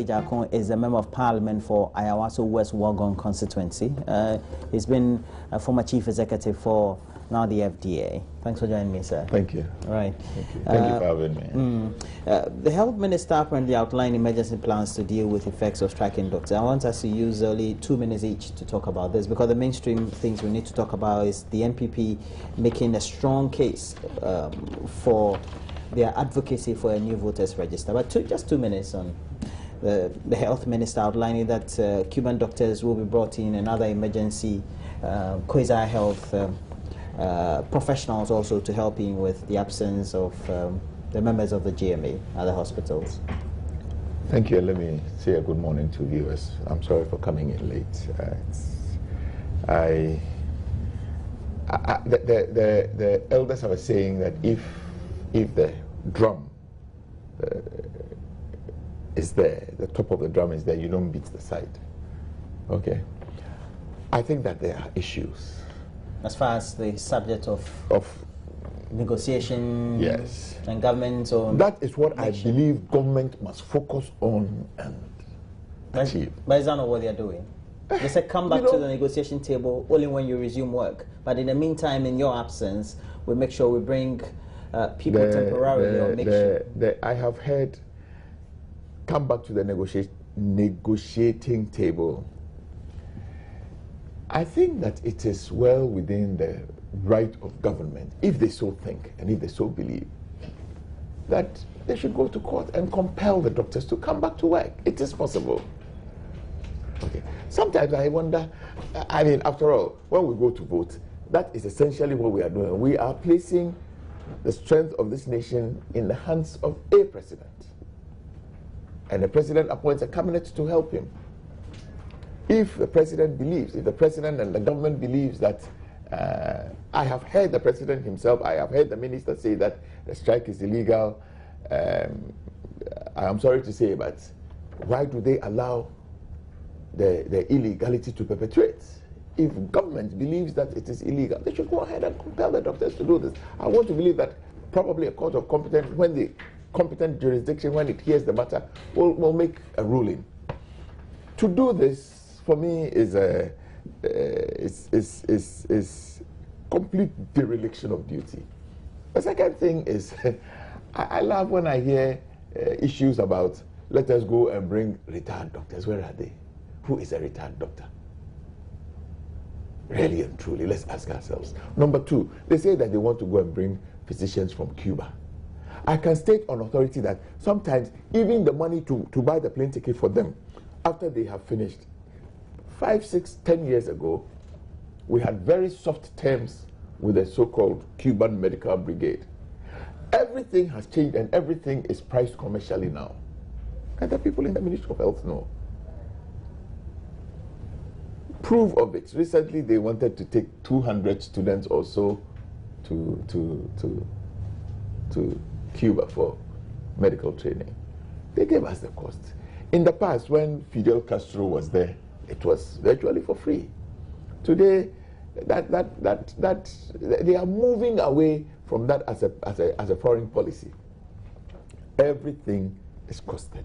Jakon is a member of parliament for Ayawaso West Wuogon constituency. He's been a former chief executive for now the FDA. Thanks for joining me, sir. Thank you. All right. Thank you. Thank you for having me. The health minister apparently outlined emergency plans to deal with effects of striking doctors. I want us to use only 2 minutes each to talk about this, because the mainstream things we need to talk about is the NPP making a strong case for their advocacy for a new voters register. But just 2 minutes on the health minister outlining that Cuban doctors will be brought in and other emergency quasi-health professionals also to help in with the absence of the members of the GMA at the hospitals. Thank you. Let me say a good morning to viewers. I'm sorry for coming in late. The elders are saying that if the drum is there, the top of the drum is there, you don't beat the side. Okay? I think that there are issues. As far as the subject of negotiation, yes, and government, or that is what I believe government must focus on and achieve. But is that not what they are doing? They said come back to the negotiation table only when you resume work. But in the meantime, in your absence, we make sure we bring people temporarily or make sure. I have heard come back to the negotiating table. I think that it is well within the right of government, if they so think and if they so believe, that they should go to court and compel the doctors to come back to work. It is possible. Okay. Sometimes I wonder, I mean, after all, when we go to vote, that is essentially what we are doing. We are placing the strength of this nation in the hands of a president. And the president appoints a cabinet to help him. If the president believes, if the president and the government believes that, I have heard the president himself, I have heard the minister say that the strike is illegal. I am sorry to say, but why do they allow the illegality to perpetuate? If government believes that it is illegal, they should go ahead and compel the doctors to do this. I want to believe that probably a court of competence, when the competent jurisdiction, when it hears the matter, will make a ruling. To do this, for me, is complete dereliction of duty. The second thing is, I love when I hear issues about, let us go and bring retired doctors. Where are they? Who is a retired doctor? Really and truly, let's ask ourselves. Number two, they say that they want to go and bring physicians from Cuba. I can state on authority that sometimes even the money to buy the plane ticket for them, after they have finished, 5, 6, 10 years ago, we had very soft terms with the so-called Cuban medical brigade. Everything has changed and everything is priced commercially now. And the people in the Ministry of Health know. Proof of it. Recently, they wanted to take 200 students or so to Cuba for medical training. They gave us the cost. In the past, when Fidel Castro was there, it was virtually for free. Today, they are moving away from that as a foreign policy. Everything is costed.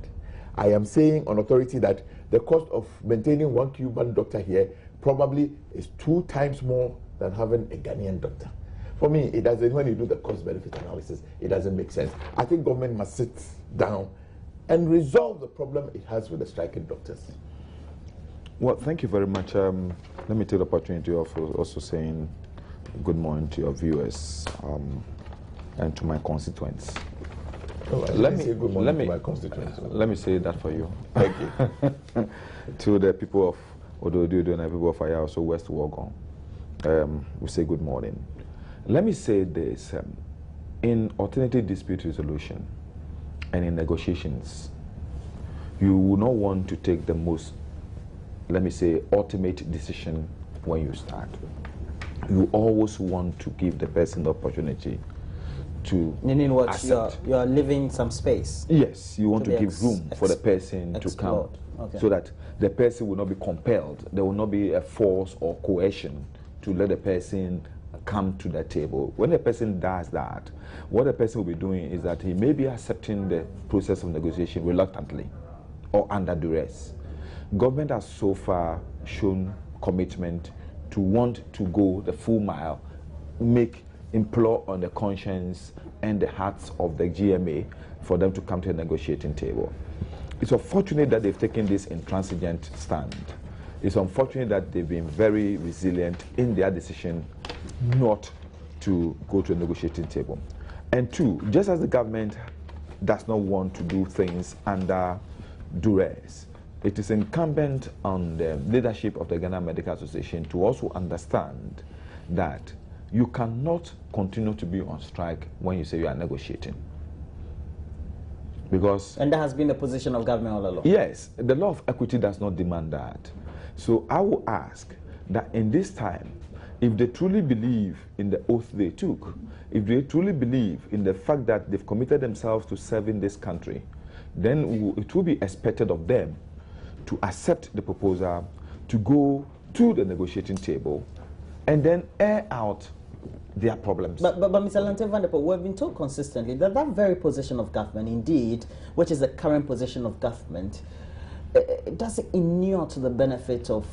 I am saying on authority that the cost of maintaining one Cuban doctor here probably is 2 times more than having a Ghanaian doctor. For me, it doesn't, when you do the cost-benefit analysis, it doesn't make sense. I think government must sit down and resolve the problem it has with the striking doctors. Well, thank you very much. Let me take the opportunity of also saying good morning to your viewers and to my constituents. Oh, let me say good morning to my constituents. Let me say that for you. Thank you. To the people of Ododio and the people of Ayawaso West Wuogon, we say good morning. Let me say this, in alternative dispute resolution and in negotiations, you will not want to take the most, let me say, ultimate decision when you start. You always want to give the person the opportunity to meaning what accept. You are leaving some space. Yes, you want to give room for the person to come, so that the person will not be compelled. There will not be a force or coercion to let the person come to the table. When a person does that, what a person will be doing is that he may be accepting the process of negotiation reluctantly or under duress. Government has so far shown commitment to want to go the full mile, implore on the conscience and the hearts of the GMA for them to come to a negotiating table. It's unfortunate that they've taken this intransigent stand. It's unfortunate that they've been very resilient in their decision not to go to a negotiating table. And two, just as the government does not want to do things under duress, it is incumbent on the leadership of the Ghana Medical Association to also understand that you cannot continue to be on strike when you say you are negotiating. And that has been the position of government all along. Yes, the law of equity does not demand that. So I will ask that in this time, if they truly believe in the oath they took, if they truly believe in the fact that they've committed themselves to serving this country, then it will be expected of them to accept the proposal, to go to the negotiating table, and then air out their problems. But Mr. Lante Van der Poel, we've been told consistently that that very position of government, indeed, which is the current position of government, does it inure to the benefit of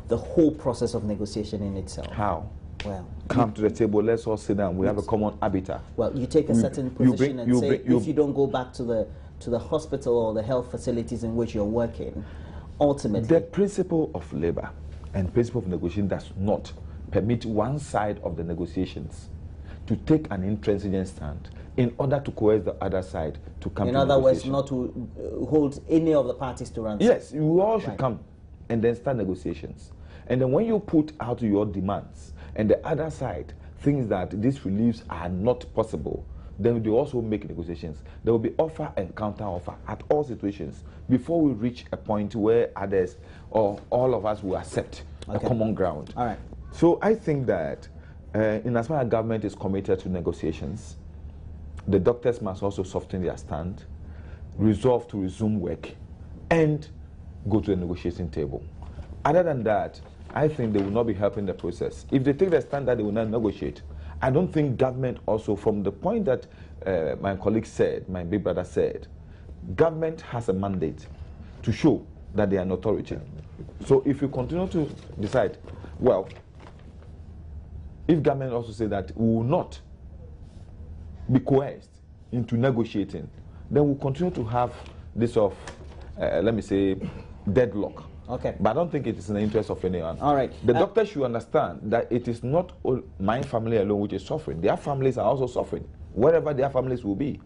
the whole process of negotiation in itself? How? Well, come to the table, let's all sit down, we have a common arbiter. Well, you take a certain position and say, if you don't go back to the hospital or the health facilities in which you're working, ultimately... The principle of labor and principle of negotiation does not permit one side of the negotiations to take an intransigent stand in order to coerce the other side to come to negotiation. In other words, not to hold any of the parties to ransom. Yes, you all should come and then start negotiations. And then when you put out your demands and the other side thinks that these reliefs are not possible, then they also make negotiations. There will be offer and counter offer at all situations before we reach a point where others or all of us will accept a common ground. All right. So I think that in as far as government is committed to negotiations, the doctors must also soften their stand, resolve to resume work, and go to the negotiating table. Other than that, I think they will not be helping the process. If they take the stand that they will not negotiate, I don't think government also, from the point that my colleague said, my big brother said, government has a mandate to show that they are an authority. So if you continue to decide, well, if government also say that we will not be coerced into negotiating, then we'll continue to have this let me say, deadlock. Okay. But I don't think it is in the interest of anyone. All right. The doctors should understand that it is not my family alone which is suffering. Their families are also suffering, wherever their families will be.